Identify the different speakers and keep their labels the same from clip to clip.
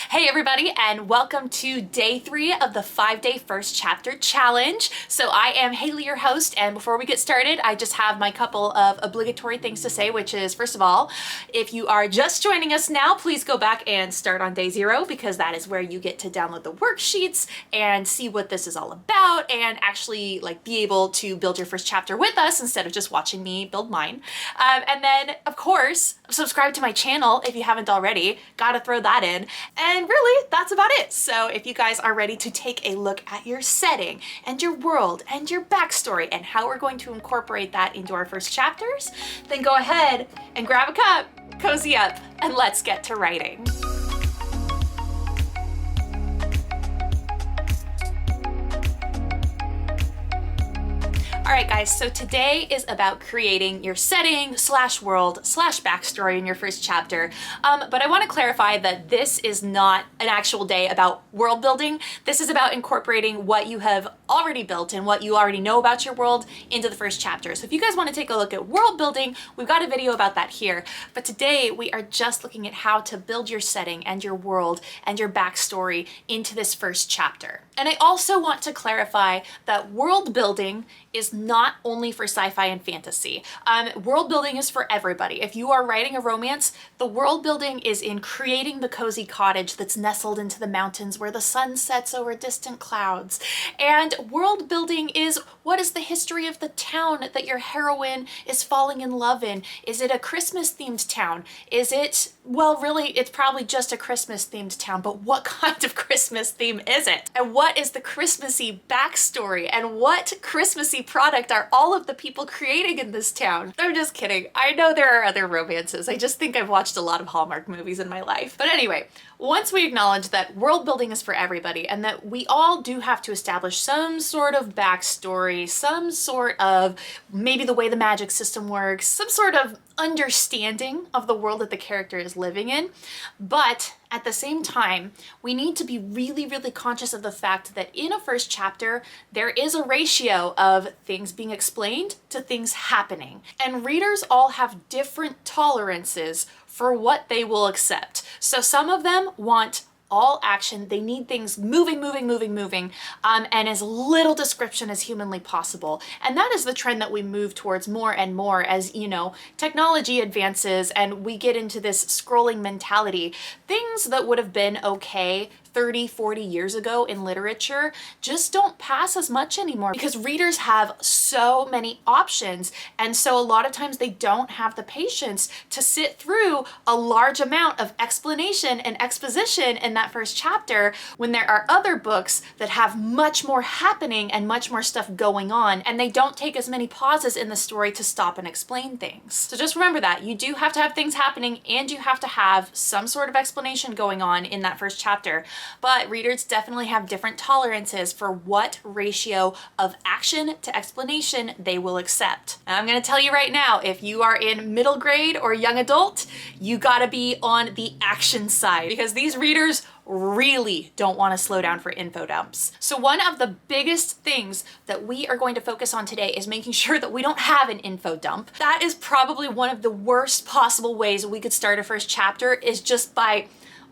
Speaker 1: Hey everybody, and welcome to day 3 of the 5-day first chapter challenge. So I am Halie, your host, and before we get started, I just have my couple of obligatory things to say, which is, first of all, if you are just joining us now, please go back and start on day 0, because that is where you get to download the worksheets and see what this is all about and actually be able to build your first chapter with us instead of just watching me build mine. And then, of course, subscribe to my channel if you haven't already. Gotta throw that in. And really, that's about it. So if you guys are ready to take a look at your setting and your world and your backstory and how we're going to incorporate that into our first chapters, then go ahead and grab a cup, cozy up, and let's get to writing. All right, guys, so today is about creating your setting / world / backstory in your first chapter. But I want to clarify that this is not an actual day about world building. This is about incorporating what you have already built and what you already know about your world into the first chapter. So if you guys want to take a look at world building, we've got a video about that here. But today we are just looking at how to build your setting and your world and your backstory into this first chapter. And I also want to clarify that world building is not only for sci-fi and fantasy. World building is for everybody. If you are writing a romance, the world building is in creating the cozy cottage that's nestled into the mountains where the sun sets over distant clouds. And world building is, what is the history of the town that your heroine is falling in love in? Is it a Christmas themed town? Is it, well, really, it's probably just a Christmas themed town, but what kind of Christmas theme is it? And what is the Christmassy backstory? And what Christmassy product are all of the people creating in this town? I'm just kidding. I know there are other romances. I just think I've watched a lot of Hallmark movies in my life. But anyway, once we acknowledge that world building is for everybody and that we all do have to establish some sort of backstory, some sort of maybe the way the magic system works, some sort of understanding of the world that the character is living in, but at the same time, we need to be really, really conscious of the fact that in a first chapter, there is a ratio of things being explained to things happening. And readers all have different tolerances for what they will accept. So some of them want all action. They need things moving, and as little description as humanly possible. And that is the trend that we move towards more and more as, technology advances and we get into this scrolling mentality. Things that would have been okay 30, 40 years ago in literature just don't pass as much anymore because readers have so many options. And so a lot of times they don't have the patience to sit through a large amount of explanation and exposition in that first chapter when there are other books that have much more happening and much more stuff going on, and they don't take as many pauses in the story to stop and explain things. So just remember that you do have to have things happening and you have to have some sort of explanation going on in that first chapter. But readers definitely have different tolerances for what ratio of action to explanation they will accept. And I'm going to tell you right now, if you are in middle grade or young adult, you gotta be on the action side because these readers really don't want to slow down for info dumps. So one of the biggest things that we are going to focus on today is making sure that we don't have an info dump. That is probably one of the worst possible ways we could start a first chapter, is just by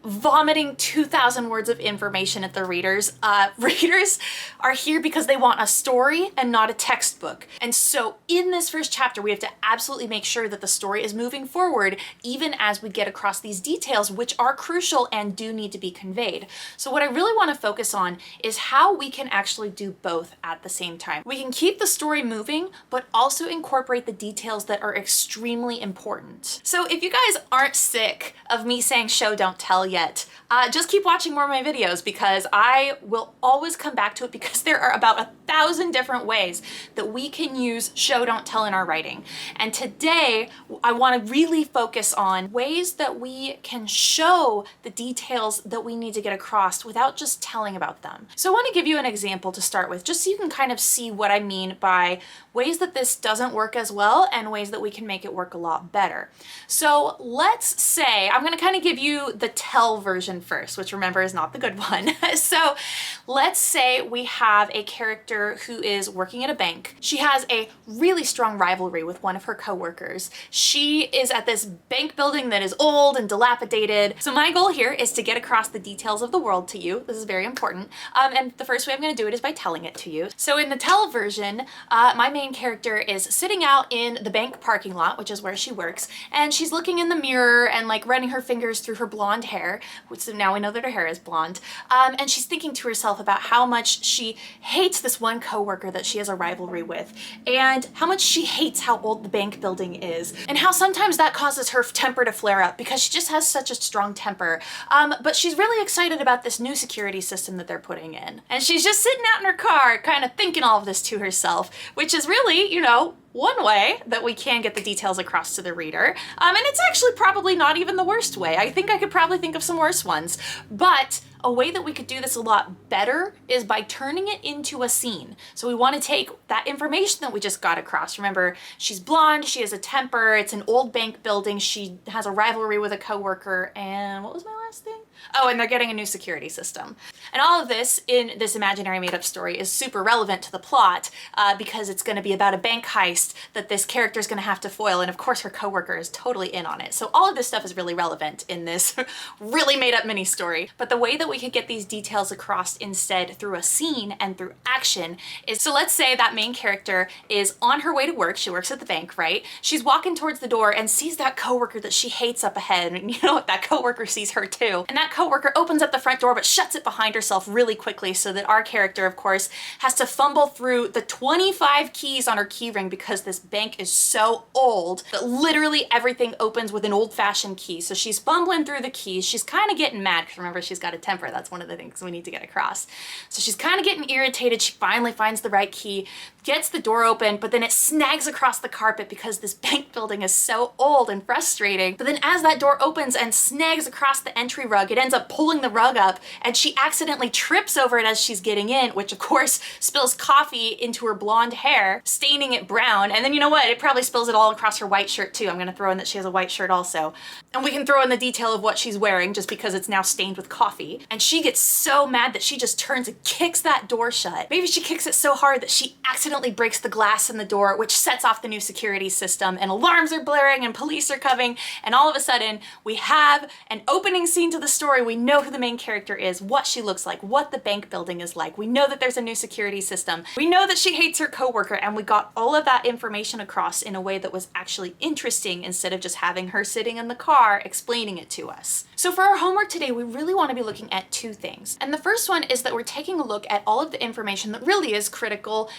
Speaker 1: vomiting 2,000 words of information at the readers. Readers are here because they want a story and not a textbook. And so in this first chapter, we have to absolutely make sure that the story is moving forward, even as we get across these details, which are crucial and do need to be conveyed. So what I really want to focus on is how we can actually do both at the same time. We can keep the story moving, but also incorporate the details that are extremely important. So if you guys aren't sick of me saying show, don't tell yet, just keep watching more of my videos because I will always come back to it, because there are about 1,000 different ways that we can use show don't tell in our writing. And today I want to really focus on ways that we can show the details that we need to get across without just telling about them. So I want to give you an example to start with, just so you can kind of see what I mean by ways that this doesn't work as well and ways that we can make it work a lot better. So let's say, I'm going to kind of give you the tell version first, which remember is not the good one. So let's say we have a character who is working at a bank. She has a really strong rivalry with one of her coworkers. She is at this bank building that is old and dilapidated. So my goal here is to get across the details of the world to you. This is very important. And the first way I'm going to do it is by telling it to you. So in the tell version, my main character is sitting out in the bank parking lot, which is where she works, and she's looking in the mirror and like running her fingers through her blonde hair, which so now we know that her hair is blonde. And she's thinking to herself about how much she hates this one coworker that she has a rivalry with, and how much she hates how old the bank building is, and how sometimes that causes her temper to flare up because she just has such a strong temper. But she's really excited about this new security system that they're putting in. And she's just sitting out in her car kind of thinking all of this to herself, which is really, you know, one way that we can get the details across to the reader. And it's actually probably not even the worst way. I think I could probably think of some worse ones. But a way that we could do this a lot better is by turning it into a scene. So we want to take that information that we just got across. Remember, she's blonde, she has a temper, it's an old bank building, she has a rivalry with a coworker, and what was my last thing? Oh, and they're getting a new security system. And all of this in this imaginary made-up story is super relevant to the plot because it's going to be about a bank heist that this character is going to have to foil, and of course her coworker is totally in on it. So all of this stuff is really relevant in this really made-up mini story. But the way that we could get these details across instead through a scene and through action is, so let's say that main character is on her way to work. She works at the bank, right? She's walking towards the door and sees that coworker that she hates up ahead, and you know what, that coworker sees her too. And that coworker opens up the front door but shuts it behind herself really quickly, so that our character, of course, has to fumble through the 25 keys on her key ring because this bank is so old that literally everything opens with an old-fashioned key. So she's fumbling through the keys. She's kind of getting mad because remember, she's got a temper. That's one of the things we need to get across. So she's kind of getting irritated. She finally finds the right key, gets the door open, but then it snags across the carpet because this bank building is so old and frustrating. But then as that door opens and snags across the entry rug, it ends up pulling the rug up, and she accidentally trips over it as she's getting in, which of course spills coffee into her blonde hair, staining it brown. And then you know what? It probably spills it all across her white shirt too. I'm gonna throw in that she has a white shirt also. And we can throw in the detail of what she's wearing just because it's now stained with coffee. And she gets so mad that she just turns and kicks that door shut. Maybe she kicks it so hard that she accidentally breaks the glass in the door, which sets off the new security system, and alarms are blaring and police are coming, and all of a sudden we have an opening scene to the story. We know who the main character is, what she looks like, what the bank building is like. We know that there's a new security system. We know that she hates her coworker, and we got all of that information across in a way that was actually interesting instead of just having her sitting in the car explaining it to us. So for our homework today, we really want to be looking at two things. And the first one is that we're taking a look at all of the information that really is critical,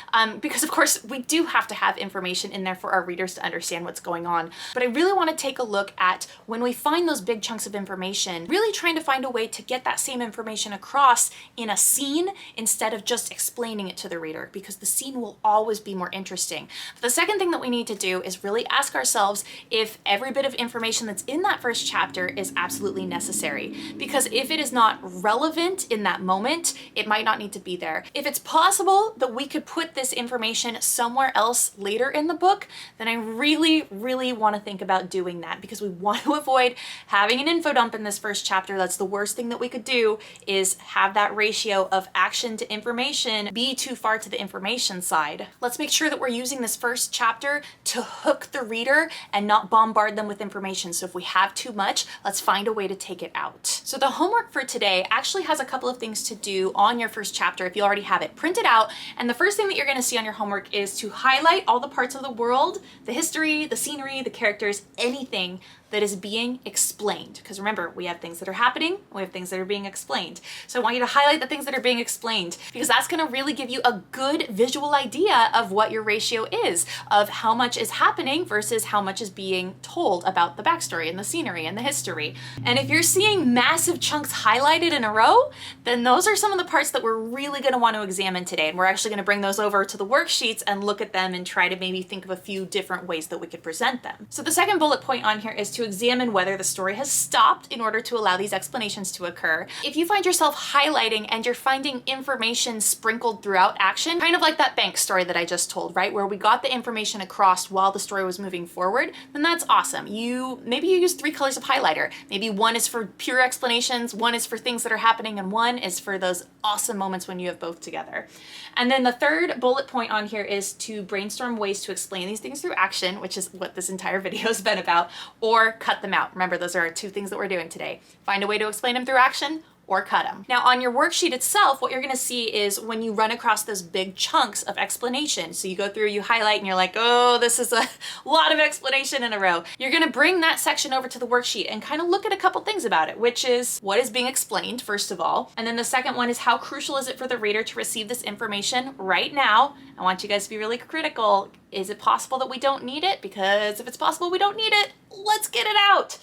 Speaker 1: because of course we do have to have information in there for our readers to understand what's going on. But I really want to take a look at when we find those big chunks of information, really trying to find a way to get that same information across in a scene instead of just explaining it to the reader, because the scene will always be more interesting. But the second thing that we need to do is really ask ourselves if every bit of information that's in that first chapter is absolutely necessary. Because if it is not relevant in that moment, it might not need to be there. If it's possible that we could put this information somewhere else later in the book, then I really, really want to think about doing that, because we want to avoid having an info dump in this first chapter. That's the worst thing that we could do, is have that ratio of action to information be too far to the information side. Let's make sure that we're using this first chapter to hook the reader and not bombard them with information. So if we have too much, let's find a way to take it out. So the homework for today actually has a couple of things to do on your first chapter if you already have it printed out. And the first thing that you're going to see on your homework is to highlight all the parts of the world, the history, the scenery, the characters, anything that is being explained. Because remember, we have things that are happening, we have things that are being explained. So I want you to highlight the things that are being explained, because that's going to really give you a good visual idea of what your ratio is, of how much is happening versus how much is being told about the backstory and the scenery and the history. And if you're seeing massive chunks highlighted in a row, then those are some of the parts that we're really going to want to examine today. And we're actually going to bring those over to the worksheets and look at them and try to maybe think of a few different ways that we could present them. So the second bullet point on here is to examine whether the story has stopped in order to allow these explanations to occur. If you find yourself highlighting and you're finding information sprinkled throughout action, kind of like that bank story that I just told, right? Where we got the information across while the story was moving forward, then that's awesome. Maybe you use 3 colors of highlighter. Maybe one is for pure explanations, one is for things that are happening, and one is for those awesome moments when you have both together. And then the third bullet point on here is to brainstorm ways to explain these things through action, which is what this entire video has been about, or cut them out. Remember, those are our 2 things that we're doing today. Find a way to explain them through action, or cut them. Now on your worksheet itself, what you're gonna see is when you run across those big chunks of explanation. So you go through, you highlight, and you're like, oh, this is a lot of explanation in a row. You're gonna bring that section over to the worksheet and kind of look at a couple things about it, which is what is being explained, first of all. And then the second one is how crucial is it for the reader to receive this information right now? I want you guys to be really critical. Is it possible that we don't need it? Because if it's possible we don't need it, let's get it out.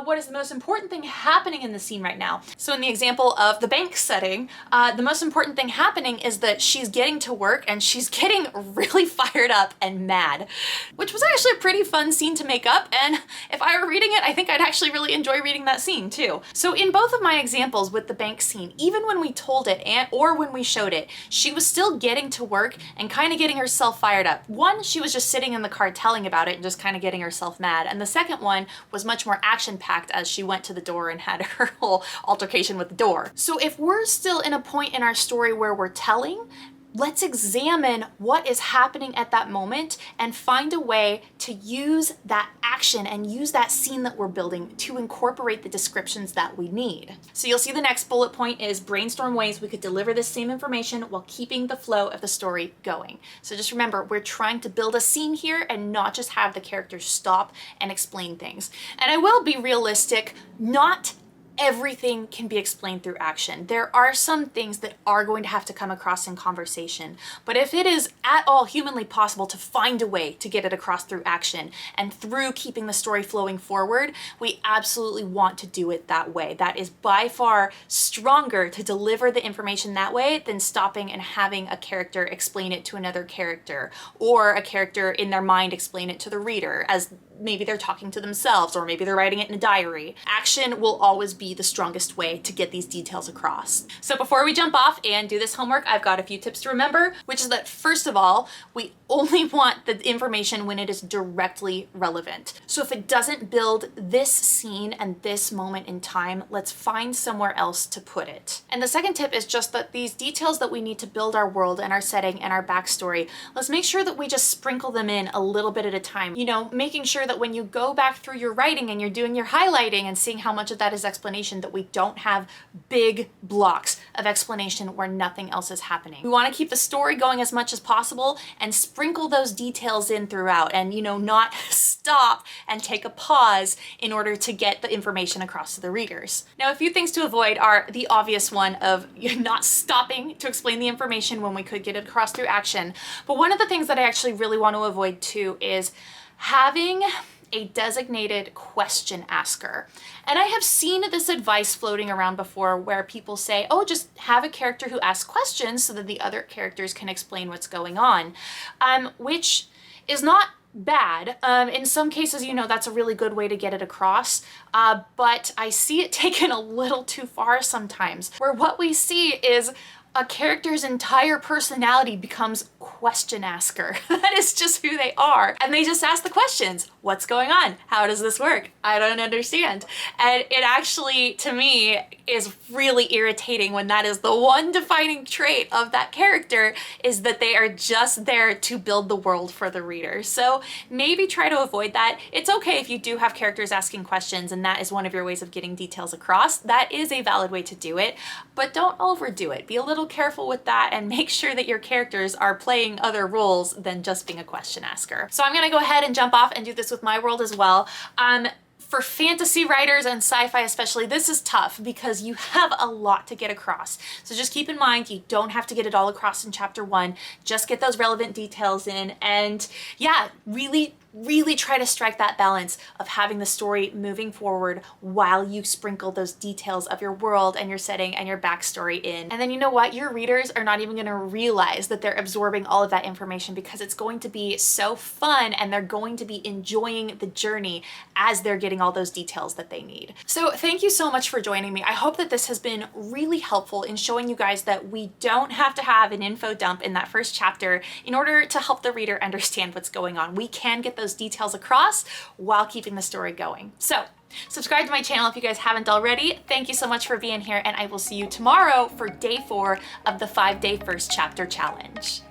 Speaker 1: What is the most important thing happening in the scene right now? So in the example of the bank setting, the most important thing happening is that she's getting to work and she's getting really fired up and mad, which was actually a pretty fun scene to make up. And if I were reading it, I think I'd actually really enjoy reading that scene too. So in both of my examples with the bank scene, even when we told it or when we showed it, she was still getting to work and kind of getting herself fired up. One, she was just sitting in the car telling about it and just kind of getting herself mad. And the second one was much more action-packed as she went to the door and had her whole altercation with the door. So if we're still in a point in our story where we're telling, let's examine what is happening at that moment and find a way to use that action and use that scene that we're building to incorporate the descriptions that we need. So you'll see the next bullet point is brainstorm ways we could deliver this same information while keeping the flow of the story going. So just remember, we're trying to build a scene here and not just have the characters stop and explain things. And I will be realistic, not everything can be explained through action. There are some things that are going to have to come across in conversation, but if it is at all humanly possible to find a way to get it across through action and through keeping the story flowing forward, we absolutely want to do it that way. That is by far stronger to deliver the information that way than stopping and having a character explain it to another character, or a character in their mind explain it to the reader as maybe they're talking to themselves, or maybe they're writing it in a diary. Action will always be the strongest way to get these details across. So before we jump off and do this homework, I've got a few tips to remember, which is that first of all, we only want the information when it is directly relevant. So if it doesn't build this scene and this moment in time, let's find somewhere else to put it. And the second tip is just that these details that we need to build our world and our setting and our backstory, let's make sure that we just sprinkle them in a little bit at a time. You know, making sure that when you go back through your writing and you're doing your highlighting and seeing how much of that is explanation, that we don't have big blocks of explanation where nothing else is happening. We want to keep the story going as much as possible and sprinkle those details in throughout, and not stop and take a pause in order to get the information across to the readers. Now, a few things to avoid are the obvious one of not stopping to explain the information when we could get it across through action. But one of the things that I actually really want to avoid too is having a designated question asker. And I have seen this advice floating around before where people say, oh, just have a character who asks questions so that the other characters can explain what's going on, which is not bad. In some cases, that's a really good way to get it across, but I see it taken a little too far sometimes, where what we see is a character's entire personality becomes question asker. That is just who they are. And they just ask the questions. What's going on? How does this work? I don't understand. And it actually, to me, is really irritating when that is the one defining trait of that character, is that they are just there to build the world for the reader. So maybe try to avoid that. It's okay if you do have characters asking questions and that is one of your ways of getting details across. That is a valid way to do it, but don't overdo it. Be a little careful with that and make sure that your characters are playing other roles than just being a question asker. So I'm gonna go ahead and jump off and do this with my world as well. For fantasy writers and sci-fi especially, this is tough because you have a lot to get across. So just keep in mind, you don't have to get it all across in chapter 1. Just get those relevant details in, and yeah, really really try to strike that balance of having the story moving forward while you sprinkle those details of your world and your setting and your backstory in. And then you know what? Your readers are not even going to realize that they're absorbing all of that information because it's going to be so fun and they're going to be enjoying the journey as they're getting all those details that they need. So thank you so much for joining me. I hope that this has been really helpful in showing you guys that we don't have to have an info dump in that first chapter in order to help the reader understand what's going on. We can get those details across while keeping the story going. So subscribe to my channel if you guys haven't already. Thank you so much for being here, and I will see you tomorrow for day 4 of the 5-day first chapter challenge.